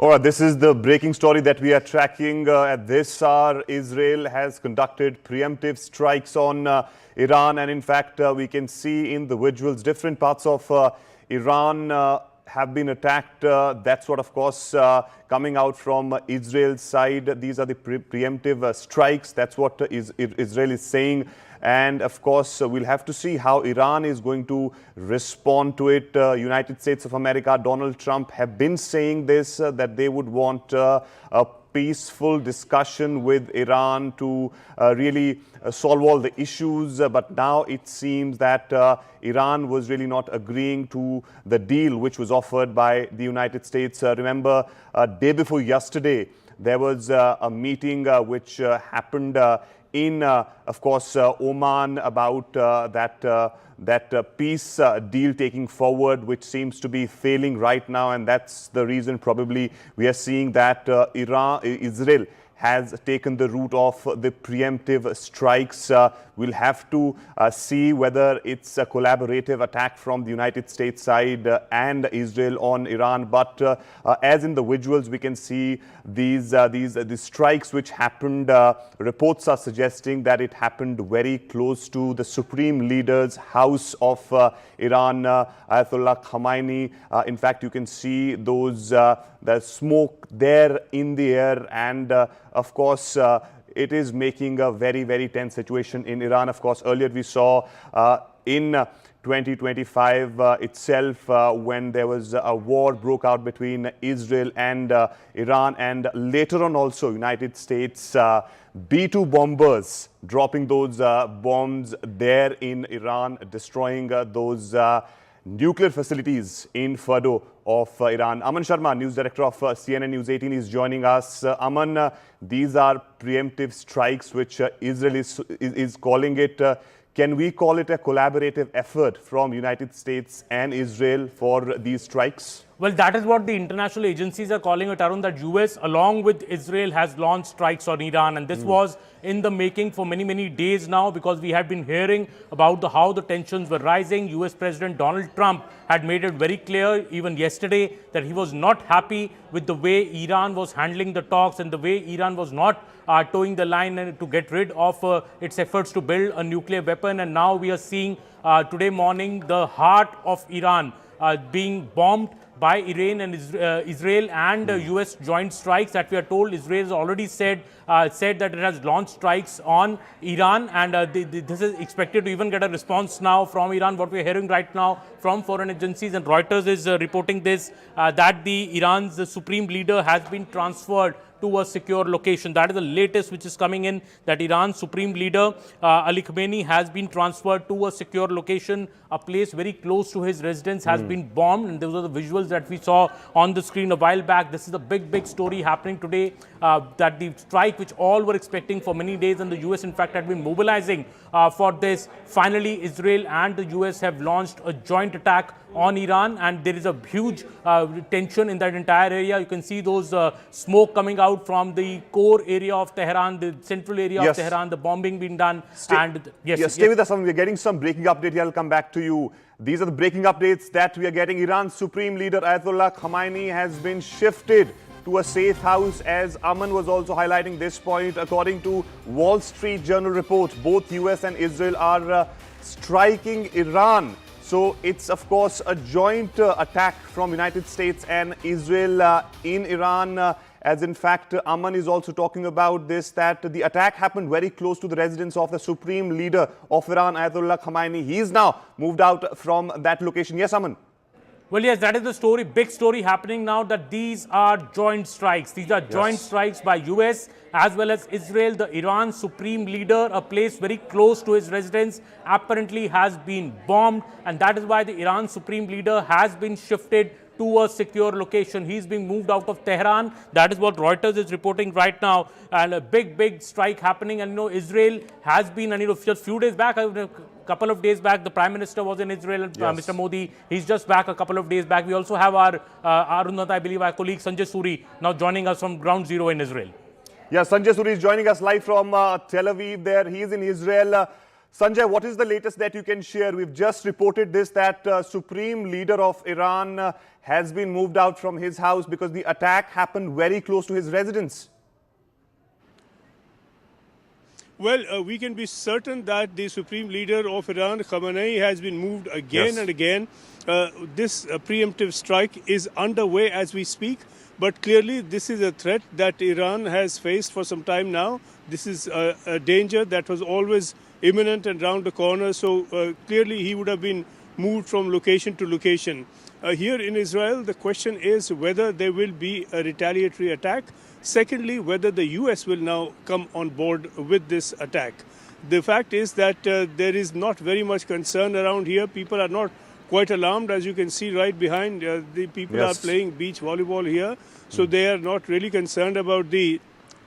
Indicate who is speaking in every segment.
Speaker 1: All right, this is the breaking story that we are tracking. At this hour, Israel has conducted preemptive strikes on Iran. And in fact, we can see in the visuals, different parts of Iran have been attacked. That's what, of course, coming out from Israel's side. These are the preemptive strikes. That's what Israel is saying. And of course, we'll have to see how Iran is going to respond to it. United States of America, Donald Trump have been saying this, that they would want a peaceful discussion with Iran to really solve all the issues. But now it seems that Iran was really not agreeing to the deal which was offered by the United States. Remember, day before yesterday, there was a meeting which happened in, of course, Oman about that peace deal taking forward, which seems to be failing right now. And that's the reason probably we are seeing that Israel has taken the route of the preemptive strikes. We'll have to see whether it's a collaborative attack from the United States side and Israel on Iran. But as in the visuals, we can see these strikes which happened. Reports are suggesting that it happened very close to the Supreme Leader's house of Iran, Ayatollah Khamenei. In fact, you can see those the smoke there in the air, and of course, it is making a very, very tense situation in Iran. Of course, earlier we saw in 2025 itself when there was a war broke out between Israel and Iran, and later on also United States B-2 bombers dropping those bombs there in Iran, destroying those nuclear facilities in Fordow of Iran. Aman Sharma, news director of CNN News 18, is joining us. Aman, these are preemptive strikes which Israel is calling it. Can we call it a collaborative effort from United States and Israel for these strikes?
Speaker 2: Well, that is what the international agencies are calling it, Arun, that US along with Israel has launched strikes on Iran. And this was in the making for many, many days now, because we have been hearing about how the tensions were rising. US President Donald Trump had made it very clear even yesterday that he was not happy with the way Iran was handling the talks and the way Iran was not towing the line to get rid of its efforts to build a nuclear weapon. And now we are seeing today morning the heart of Iran being bombed by Iran and Israel and US joint strikes that we are told. Israel has already said that it has launched strikes on Iran, and this is expected to even get a response now from Iran. What we are hearing right now from foreign agencies, and Reuters is reporting this, that Iran's Supreme Leader has been transferred to a secure location. That is the latest which is coming in, that Iran's Supreme Leader Ali Khamenei has been transferred to a secure location. A place very close to his residence has been bombed, and those are the visuals that we saw on the screen a while back. This is a big story happening today, that the strike which all were expecting for many days, and the US in fact had been mobilizing for this. Finally, Israel and the US have launched a joint attack on Iran, and there is a huge tension in that entire area. You can see those smoke coming out from the core area of Tehran, the central area of Tehran, the bombing being done.
Speaker 1: Stay with us. We're getting some breaking update here. I'll come back to you. These are the breaking updates that we are getting. Iran's Supreme Leader Ayatollah Khamenei has been shifted to a safe house, as Aman was also highlighting this point. According to Wall Street Journal report, both US and Israel are striking Iran. So it's, of course, a joint attack from United States and Israel in Iran. As in fact, Aman is also talking about this, that the attack happened very close to the residence of the Supreme Leader of Iran, Ayatollah Khamenei. He is now moved out from that location. Yes, Aman?
Speaker 2: Well, yes, that is the story, big story happening now, that these are joint strikes. These are joint strikes by US as well as Israel. The Iran Supreme Leader, a place very close to his residence, apparently has been bombed. And that is why the Iran Supreme Leader has been shifted to a secure location. He's being moved out of Tehran. That is what Reuters is reporting right now. And a big strike happening. And Israel has been, and just a few days back, couple of days back, the Prime Minister was in Israel, Mr. Modi. He's just back a couple of days back. We also have our I believe our colleague Sanjay Suri now joining us from ground zero in Israel.
Speaker 1: Yeah, Sanjay Suri is joining us live from Tel Aviv there. He is in Israel. Sanjay, what is the latest that you can share? We've just reported this, that Supreme Leader of Iran has been moved out from his house because the attack happened very close to his residence.
Speaker 3: Well, we can be certain that the Supreme Leader of Iran, Khamenei, has been moved again and again. This preemptive strike is underway as we speak, but clearly this is a threat that Iran has faced for some time now. This is a danger that was always imminent and round the corner, so clearly he would have been moved from location to location. Here in Israel, the question is whether there will be a retaliatory attack. Secondly, whether the US will now come on board with this attack. The fact is that there is not very much concern around here. People are not quite alarmed. As you can see right behind, the people are playing beach volleyball here. So they are not really concerned about the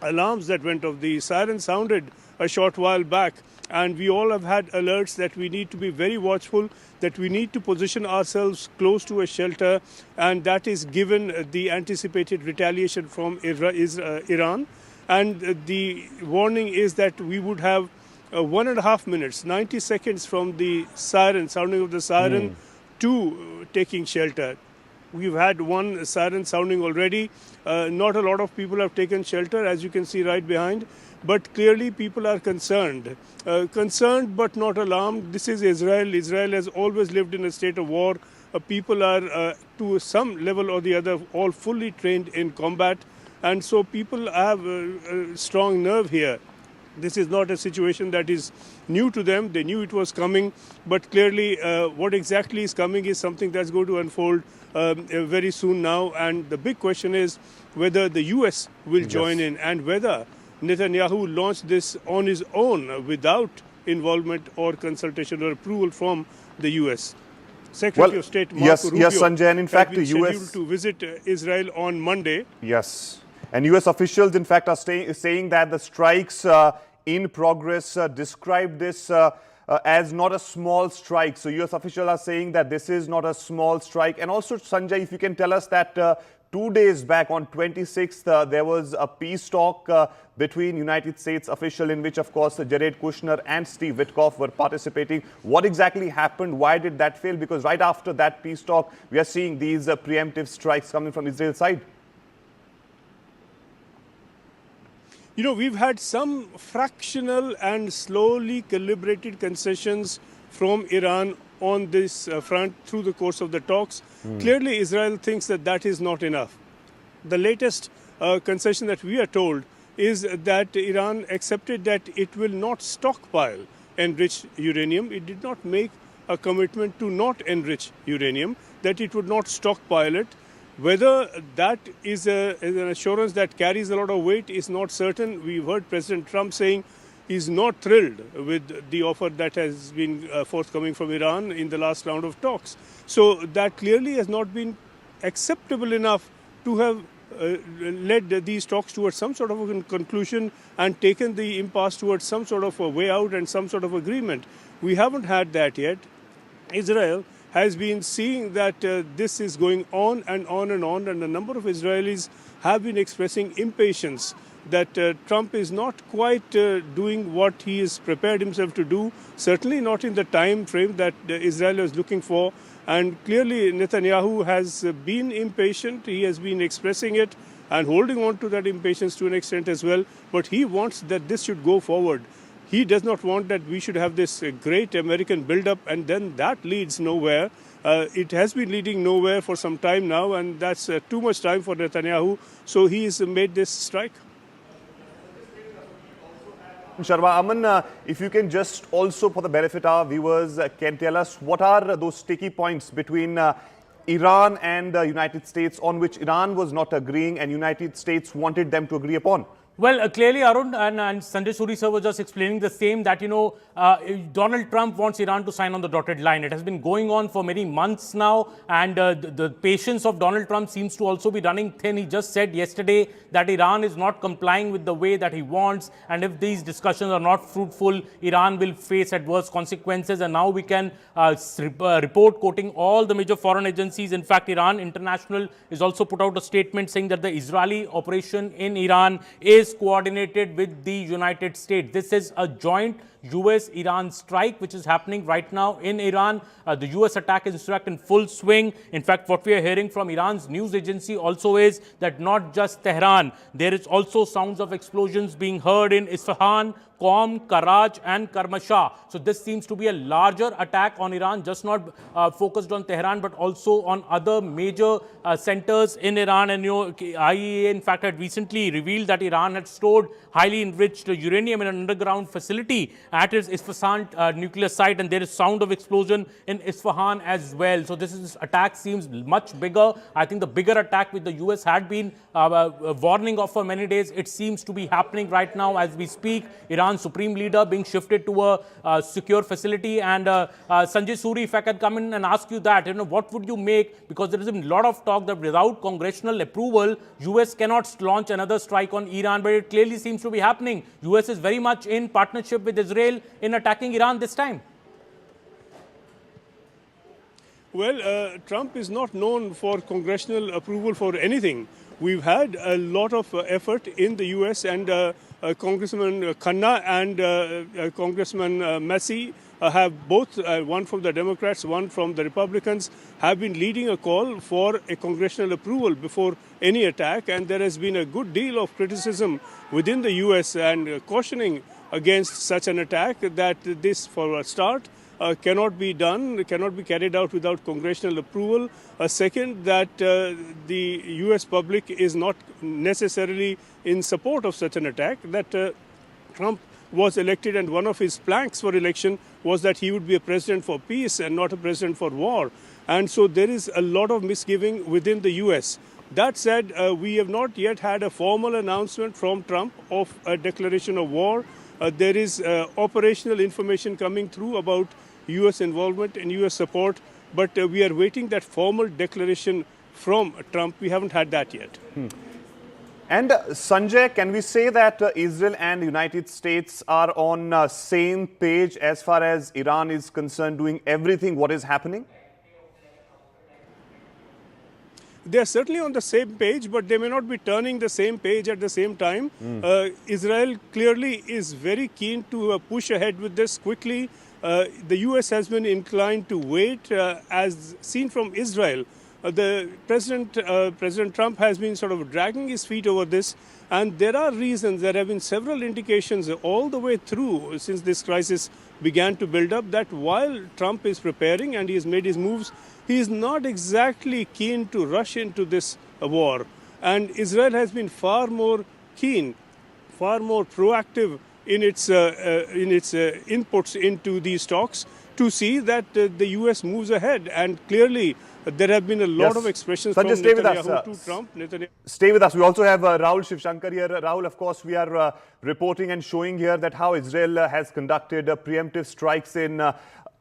Speaker 3: alarms that went off. The siren sounded a short while back. And we all have had alerts that we need to be very watchful, that we need to position ourselves close to a shelter, and that is given the anticipated retaliation from Iran. And the warning is that we would have 1.5 minutes, 90 seconds from the siren, sounding of the siren, to taking shelter. We've had one siren sounding already. Not a lot of people have taken shelter, as you can see right behind. But clearly people are concerned. Concerned but not alarmed. This is Israel. Israel has always lived in a state of war. People are, to some level or the other, all fully trained in combat. And so people have a strong nerve here. This is not a situation that is new to them. They knew it was coming. But clearly what exactly is coming is something that's going to unfold very soon now. And the big question is whether the US will join in, and whether Netanyahu launched this on his own without involvement or consultation or approval from the US. Secretary of State Marco Rubio
Speaker 1: Sanjay, and in fact, the US
Speaker 3: scheduled to visit Israel on Monday.
Speaker 1: Yes, and US officials, in fact, are saying that the strikes in progress describe this as not a small strike. So US officials are saying that this is not a small strike. And also, Sanjay, if you can tell us that 2 days back on 26th, there was a peace talk between United States officials in which, of course, Jared Kushner and Steve Witkoff were participating. What exactly happened? Why did that fail? Because right after that peace talk, we are seeing these preemptive strikes coming from Israel's side.
Speaker 3: You know, we've had some fractional and slowly calibrated concessions from Iran on this front through the course of the talks. Clearly, Israel thinks that that is not enough. The latest concession that we are told is that Iran accepted that it will not stockpile enriched uranium. It did not make a commitment to not enrich uranium, that it would not stockpile it. Whether that is an assurance that carries a lot of weight is not certain. We've heard President Trump saying he's not thrilled with the offer that has been forthcoming from Iran in the last round of talks. So that clearly has not been acceptable enough to have led these talks towards some sort of a conclusion and taken the impasse towards some sort of a way out and some sort of agreement. We haven't had that yet. Israel has been seeing that this is going on and on and on, and a number of Israelis have been expressing impatience that Trump is not quite doing what he has prepared himself to do, certainly not in the time frame that Israel is looking for. And clearly Netanyahu has been impatient. He has been expressing it and holding on to that impatience to an extent as well. But he wants that this should go forward. He does not want that we should have this great American buildup and then that leads nowhere. It has been leading nowhere for some time now, and that's too much time for Netanyahu. So he has made this strike.
Speaker 1: Sharma, Aman, if you can just also, for the benefit of our viewers, can tell us what are those sticky points between Iran and the United States on which Iran was not agreeing and United States wanted them to agree upon?
Speaker 2: Well, clearly, Arun and Sanjay Suri sir was just explaining the same, that, Donald Trump wants Iran to sign on the dotted line. It has been going on for many months now, and the patience of Donald Trump seems to also be running thin. He just said yesterday that Iran is not complying with the way that he wants, and if these discussions are not fruitful, Iran will face adverse consequences. And now we can report, quoting all the major foreign agencies. In fact, Iran International is also put out a statement saying that the Israeli operation in Iran is coordinated with the United States. This is a joint US-Iran strike, which is happening right now in Iran. The US attack is in fact in full swing. In fact, what we are hearing from Iran's news agency also is that not just Tehran, there is also sounds of explosions being heard in Isfahan, Qom, Karaj and Karmasha. So this seems to be a larger attack on Iran, just not focused on Tehran, but also on other major centers in Iran. And IAEA in fact had recently revealed that Iran had stored highly enriched uranium in an underground facility at its Isfahan nuclear site, and there is sound of explosion in Isfahan as well. So this attack seems much bigger. I think the bigger attack which the US had been warning of for many days, it seems to be happening right now as we speak. Iran's Supreme Leader being shifted to a secure facility. And Sanjay Suri, if I can come in and ask you that, what would you make? Because there is a lot of talk that without congressional approval, US cannot launch another strike on Iran, but it clearly seems to be happening. US is very much in partnership with Israel in attacking Iran this time.
Speaker 3: Well, Trump is not known for congressional approval for anything. We've had a lot of effort in the US, and Congressman Khanna and Congressman Massey have both, one from the Democrats, one from the Republicans, have been leading a call for a congressional approval before any attack. And there has been a good deal of criticism within the US and cautioning against such an attack, that this, for a start, cannot be done, cannot be carried out without congressional approval. Second, that the US public is not necessarily in support of such an attack, that Trump was elected and one of his planks for election was that he would be a president for peace and not a president for war. And so there is a lot of misgiving within the US. That said, we have not yet had a formal announcement from Trump of a declaration of war. There is operational information coming through about US involvement and US support, but we are waiting that formal declaration from Trump. We haven't had that yet.
Speaker 1: And Sanjay, can we say that Israel and the United States are on same page as far as Iran is concerned, doing everything what is happening?
Speaker 3: They are certainly on the same page, but they may not be turning the same page at the same time. Israel clearly is very keen to push ahead with this quickly. The US has been inclined to wait, as seen from Israel. The President Trump has been sort of dragging his feet over this, and there are reasons. There have been several indications all the way through since this crisis began to build up, that while Trump is preparing and he has made his moves, he is not exactly keen to rush into this war. And Israel has been far more keen, far more proactive in its inputs into these talks to see that the US moves ahead. And clearly, there have been a lot of expressions
Speaker 1: Sanjay,
Speaker 3: from
Speaker 1: stay with
Speaker 3: Netanyahu
Speaker 1: us.
Speaker 3: to Trump.
Speaker 1: Stay with us. We also have Rahul Shivshankar here. Rahul, of course, we are reporting and showing here that how Israel has conducted preemptive strikes in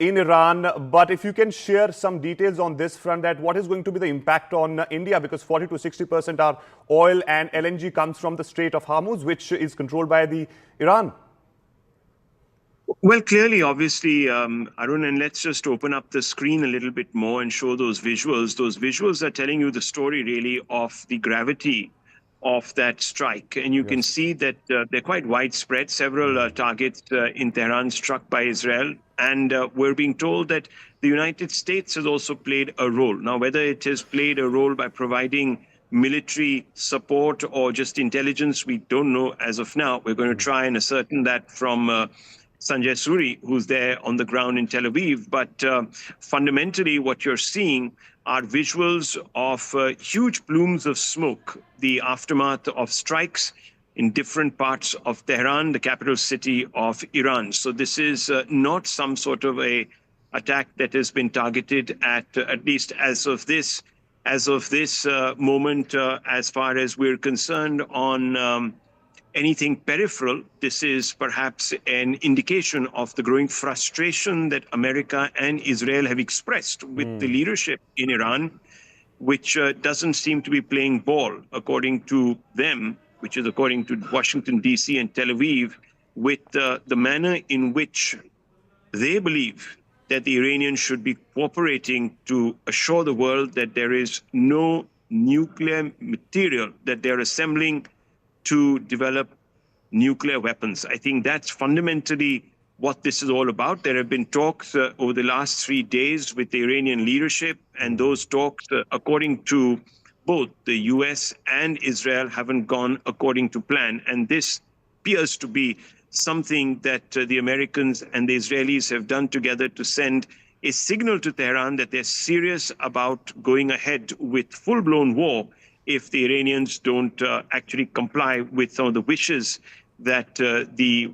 Speaker 1: Iran. But if you can share some details on this front, that what is going to be the impact on India, because 40 to 60% our oil and LNG comes from the Strait of Hormuz, which is controlled by the Iran.
Speaker 4: Well, clearly, obviously, Arun, and let's just open up the screen a little bit more and show those visuals. Those visuals are telling you the story, really, of the gravity of that strike. And you can see that they're quite widespread. Several targets in Tehran struck by Israel. And we're being told that the United States has also played a role. Now, whether it has played a role by providing military support or just intelligence, we don't know as of now. We're going to try and ascertain that from Sanjay Suri, who's there on the ground in Tel Aviv. But fundamentally, what you're seeing are visuals of huge plumes of smoke, the aftermath of strikes in different parts of Tehran, the capital city of Iran. So this is not some sort of a attack that has been targeted at least as of this moment, as far as we're concerned, on anything peripheral. This is perhaps an indication of the growing frustration that America and Israel have expressed with the leadership in Iran, which doesn't seem to be playing ball, according to them, which is according to Washington, D.C. and Tel Aviv, with the manner in which they believe that the Iranians should be cooperating to assure the world that there is no nuclear material that they're assembling to develop nuclear weapons. I think that's fundamentally what this is all about. There have been talks over the last 3 days with the Iranian leadership, and those talks, according to both the US and Israel, haven't gone according to plan. And this appears to be something that the Americans and the Israelis have done together to send a signal to Tehran that they're serious about going ahead with full-blown war if the Iranians don't actually comply with some of the wishes that the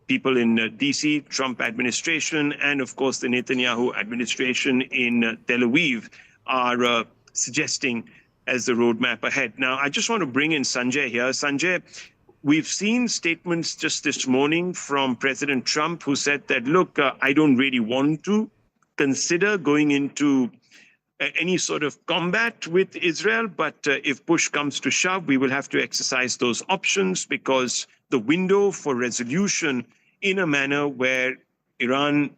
Speaker 4: people in DC, Trump administration, and of course the Netanyahu administration in Tel Aviv are suggesting as the roadmap ahead. Now, I just want to bring in Sanjay here. Sanjay, we've seen statements just this morning from President Trump who said that, look, I don't really want to consider going into any sort of combat with Israel, but if push comes to shove, we will have to exercise those options because the window for resolution in a manner where Iran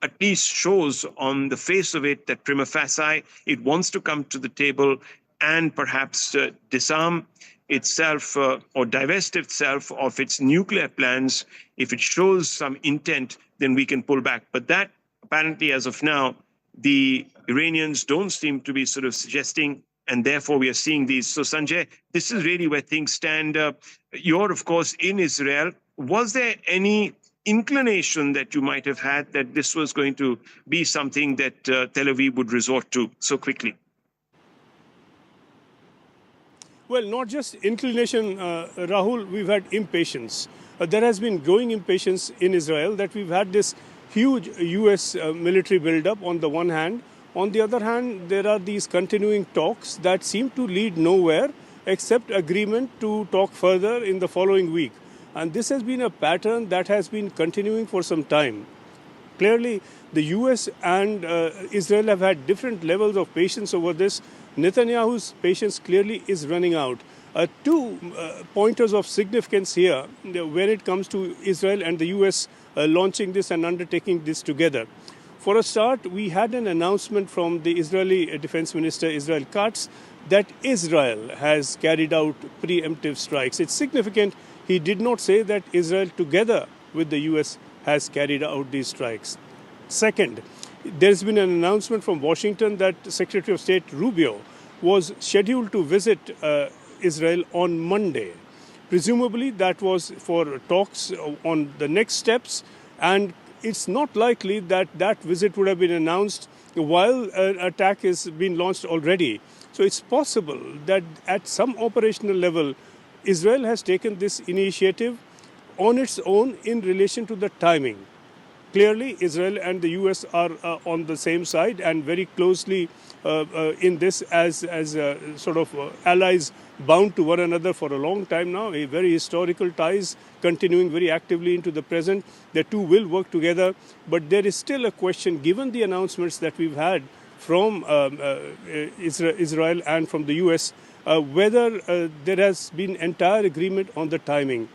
Speaker 4: at least shows on the face of it that prima facie it wants to come to the table and perhaps disarm itself or divest itself of its nuclear plans. If it shows some intent, then we can pull back. But that apparently, as of now, the Iranians don't seem to be sort of suggesting, and therefore we are seeing these. So Sanjay, this is really where things stand. You're, of course, in Israel. Was there any inclination that you might have had that this was going to be something that Tel Aviv would resort to so quickly?
Speaker 3: Well, not just inclination, Rahul, we've had impatience. There has been growing impatience in Israel that we've had this huge US military buildup on the one hand. On the other hand, there are these continuing talks that seem to lead nowhere except agreement to talk further in the following week. And this has been a pattern that has been continuing for some time. Clearly, the US and Israel have had different levels of patience over this. Netanyahu's patience clearly is running out. Two pointers of significance here when it comes to Israel and the US launching this and undertaking this together. For a start, we had an announcement from the Israeli Defense Minister Israel Katz that Israel has carried out preemptive strikes. It's significant. He did not say that Israel, together with the US, has carried out these strikes. Second, there's been an announcement from Washington that Secretary of State Rubio was scheduled to visit Israel on Monday. Presumably, that was for talks on the next steps, and it's not likely that that visit would have been announced while an attack has been launched already. So it's possible that at some operational level, Israel has taken this initiative on its own in relation to the timing. Clearly, Israel and the US are on the same side and very closely in this as sort of allies bound to one another for a long time now, a very historical ties continuing very actively into the present. The two will work together, but there is still a question, given the announcements that we've had from Israel and from the US, whether there has been entire agreement on the timing.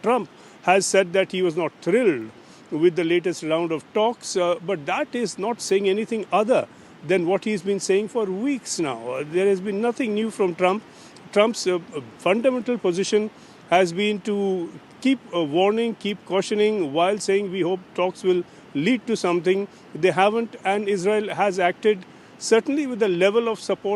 Speaker 3: Trump has said that he was not thrilled with the latest round of talks, but that is not saying anything other than what he's been saying for weeks now. There has been nothing new from Trump. Trump's fundamental position has been to keep warning, keep cautioning, while saying we hope talks will lead to something. They haven't, and Israel has acted certainly with a level of support